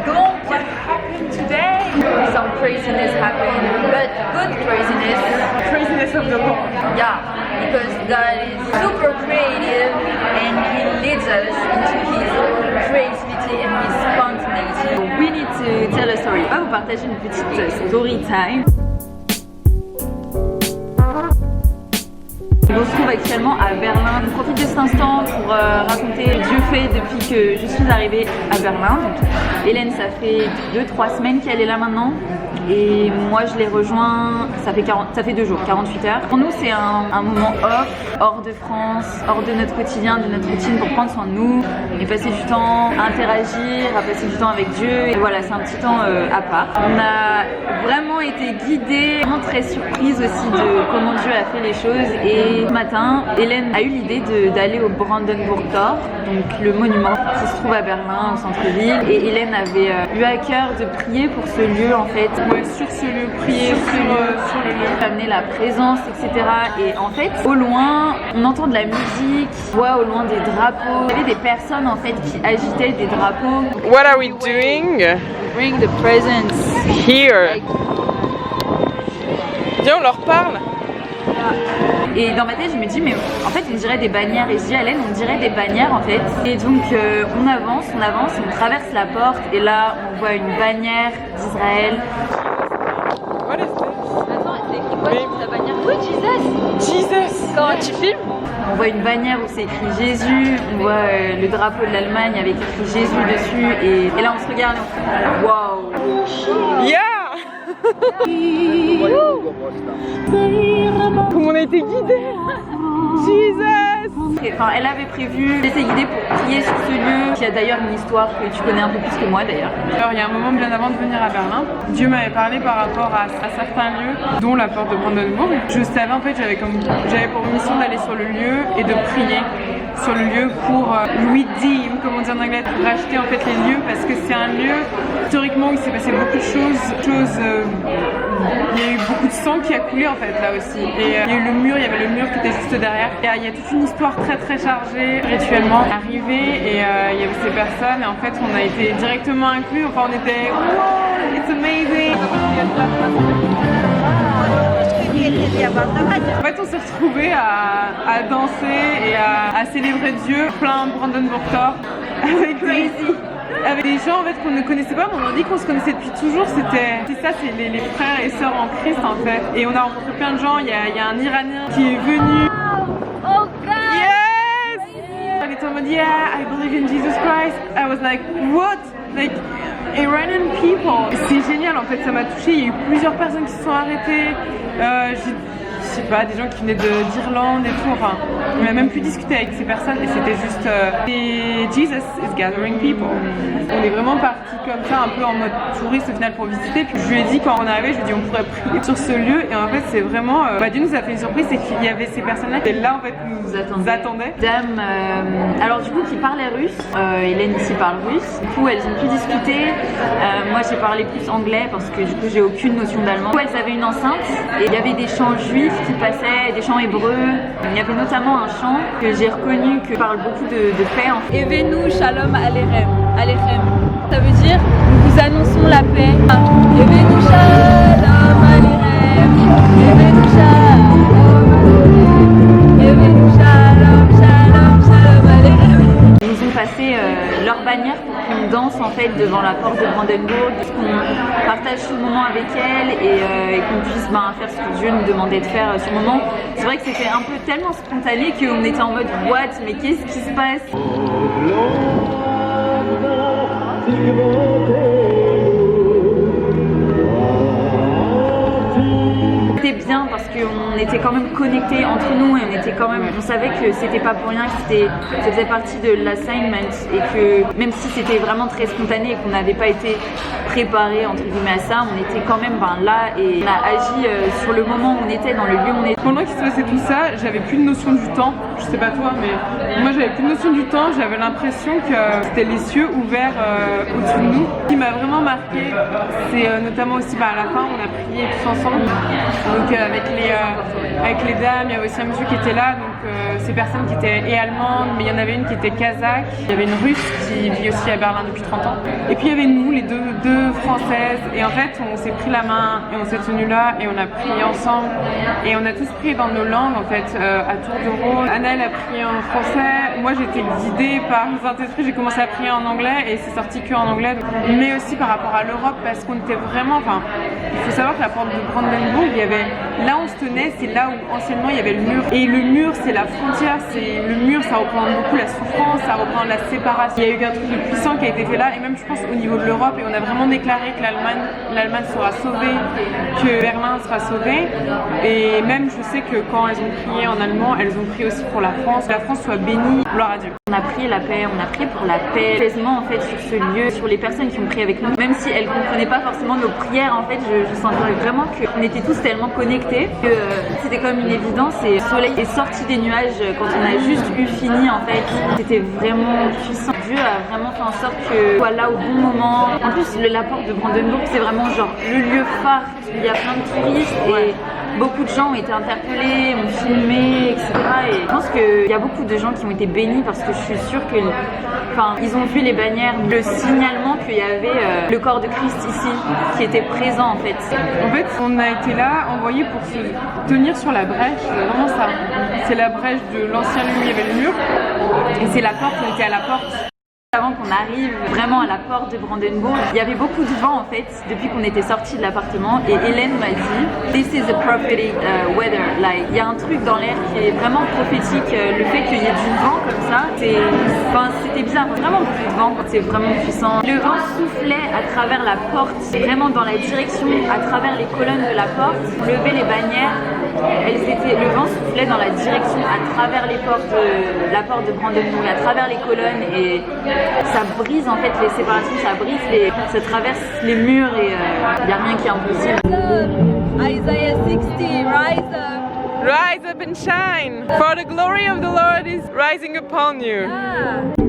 Donc, what happened today? Some craziness happened, but good craziness. Craziness of the Lord. Yeah, because God is super creative and He leads us into His creativity and His spontaneity. We need to tell a story. On va vous partager une petite story time. On se trouve actuellement à Berlin. Je profite de cet instant pour raconter Dieu fait depuis que je suis arrivée à Berlin. Donc, Hélène, ça fait 2-3 semaines qu'elle est là maintenant. Et moi, je l'ai rejoint, ça fait 2 jours, 48 heures. Pour nous, c'est un moment off, hors de France, hors de notre quotidien, de notre routine, pour prendre soin de nous et passer du temps à interagir, à passer du temps avec Dieu. Et voilà, c'est un petit temps à part. On a vraiment été guidés, vraiment très surprise aussi de comment Dieu a fait les choses. Et ce matin, Hélène a eu l'idée d'aller au Brandenburg Tor, donc le monument qui se trouve à Berlin, au centre-ville. Et Hélène avait eu à cœur de prier pour ce lieu en fait. Sur ce lieu, prier sur le lieu, amener la présence, etc. Et en fait, au loin, on entend de la musique, on voit au loin des drapeaux. Il y avait des personnes en fait qui agitaient des drapeaux. What are we doing? Bring the presence here. Viens, on leur parle. Et dans ma tête, je me dis, mais en fait, on dirait des bannières. Et je dis à Hélène, on dirait des bannières en fait. Et donc, on avance, on traverse la porte. Et là, on voit une bannière d'Israël. What is this? Attends, c'est écrit quoi sur ta bannière? Oui, Jesus! Jesus! Quand tu filmes, on voit une bannière où c'est écrit Jésus. On voit le drapeau de l'Allemagne avec écrit Jésus dessus. Et là, on se regarde et on fait waouh! Yeah! Comment on a été guidés? Jesus! Enfin, elle avait prévu d'essayer guidée pour prier sur ce lieu, qui a d'ailleurs une histoire que tu connais un peu plus que moi d'ailleurs. Alors il y a un moment bien avant de venir à Berlin, Dieu m'avait parlé par rapport à certains lieux, dont la porte de Brandenburg. Je savais en fait, j'avais pour mission d'aller sur le lieu et de prier sur le lieu pour redeem, comme on dit en anglais, pour racheter en fait les lieux, parce que c'est un lieu historiquement où il s'est passé beaucoup de choses. Il y a eu beaucoup de sang qui a coulé en fait là aussi. Et il y a eu il y avait le mur qui était juste derrière. Et il y a toute une histoire très très chargée rituellement arrivée et il y avait ces personnes et en fait on a été directement inclus. Enfin on était wow, it's amazing. En fait on s'est retrouvés à danser et à célébrer Dieu plein Brandenburg Tor avec des gens en fait qu'on ne connaissait pas, mais on a dit qu'on se connaissait depuis toujours. C'est les frères et sœurs en Christ en fait. Et on a rencontré plein de gens. Il y a un Iranien qui est venu. Oh God! Yes! Elle était en mode yeah, I believe in Jesus Christ. I was like what? Like Iranian people. C'est génial en fait, ça m'a touchée. Il y a eu plusieurs personnes qui se sont arrêtées. Je sais pas, des gens qui venaient d'Irlande et tout, enfin, on a même pu discuter avec ces personnes et c'était juste et Jesus is gathering people. On est vraiment parti comme ça, un peu en mode touriste au final pour visiter, puis je lui ai dit quand on est arrivé, je lui ai dit on pourrait prier sur ce lieu et en fait c'est vraiment, Dieu nous a fait une surprise, c'est qu'il y avait ces personnes-là qui étaient là en fait, nous attendaient. Dame, alors du coup qui parlait russe, Hélène ici parle russe, du coup elles ont pu discuter, moi j'ai parlé plus anglais parce que du coup j'ai aucune notion d'allemand. Du coup elles avaient une enceinte et il y avait des chants juifs qui passaient, des chants hébreux. Il y avait notamment un chant que j'ai reconnu que parle beaucoup de paix. Evenu Shalom Alechem. Alechem. Ça veut dire nous vous annonçons la paix. Evenu Shalom Alechem. Evenu Shalom Alechem. Evenu Shalom Shalom Shalom Alechem. Ils nous ont passé leur bannière pour qu'on danse en fait devant la porte de Brandenburg, qu'on partage ce moment avec elle et qu'on puisse faire ce que Dieu nous demandait de faire ce moment. C'est vrai que c'était un peu tellement spontané qu'on était en mode what, mais qu'est-ce qui se passe? C'était bien parce qu'on était quand même connectés entre nous et on savait que c'était pas pour rien, que ça faisait partie de l'assignment et que même si c'était vraiment très spontané et qu'on n'avait pas été préparé entre guillemets à ça. On était quand même là et on a agi sur le moment où on était, dans le lieu où on était. Pendant qu'il se passait tout ça, j'avais plus de notion du temps. Je sais pas toi, mais moi j'avais plus de notion du temps. J'avais l'impression que c'était les cieux ouverts au-dessus de nous. Ce qui m'a vraiment marqué, c'est notamment aussi à la fin, on a prié tous ensemble. Donc avec les dames, il y avait aussi un monsieur qui était là. Donc ces personnes qui étaient et allemandes, mais il y en avait une qui était kazakh. Il y avait une russe qui vit aussi à Berlin depuis 30 ans. Et puis il y avait nous, les deux françaises. Et en fait, on s'est pris la main et on s'est tenus là et on a prié ensemble. Et on a tous prié dans nos langues en fait, à tour de rôle. Anna, elle a prié en français. Moi, j'étais guidée par le Saint-Esprit. J'ai commencé à prier en anglais et c'est sorti que en anglais. Mais aussi par rapport à l'Europe, parce qu'on était vraiment. Enfin, il faut savoir que la porte de Brandenburg, il y avait là où on se tenait, c'est là où anciennement il y avait le mur. Et le mur, c'est la frontière. C'est le mur, ça représente beaucoup la souffrance, ça représente la séparation. Il y a eu un truc de puissant qui a été fait là, et même je pense au niveau de l'Europe, et on a vraiment déclaré que l'Allemagne sera sauvée, que Berlin sera sauvé. Et même je sais que quand elles ont prié en allemand, elles ont prié aussi pour la France. La France soit bénie, gloire à Dieu. On a prié la paix, on a prié pour la paix, apaisement en fait sur ce lieu, sur les personnes qui ont prié avec nous. Même si elles comprenaient pas forcément nos prières, en fait, je sentais vraiment qu'on était tous tellement connectés que c'était comme une évidence. Et le soleil est sorti des nuages quand on a juste eu fini en fait. C'était vraiment puissant. Dieu a vraiment fait en sorte que soit là au bon moment. En plus, la porte de Brandenburg, c'est vraiment genre le lieu phare. Il y a plein de touristes et beaucoup de gens ont été interpellés, ont filmé, etc. Et je pense qu'il y a beaucoup de gens qui ont été bénis parce que je suis sûre que, ils ont vu les bannières, le signalement qu'il y avait le corps de Christ ici, qui était présent en fait. En fait, on a été là, envoyés pour se tenir sur la brèche, vraiment ça. C'est la brèche de l'ancien lieu où il y avait le mur, et c'est la porte, on était à la porte. Avant qu'on arrive vraiment à la porte de Brandenburg, il y avait beaucoup de vent en fait depuis qu'on était sorti de l'appartement et Hélène m'a dit "This is a prophetic weather." Like, il y a un truc dans l'air qui est vraiment prophétique. Le fait qu'il y ait du vent comme ça, c'était bizarre. Vraiment beaucoup de vent, c'est vraiment puissant. Le vent soufflait à travers la porte, vraiment dans la direction, à travers les colonnes de la porte. On levait les bannières. Le vent soufflait dans la direction à travers les portes, la porte de Brandenburg, à travers les colonnes et ça brise en fait les séparations, ça traverse les murs et il n'y a rien qui est impossible. Isaiah 60, rise up. Rise up and shine, for the glory of the Lord is rising upon you. Ah.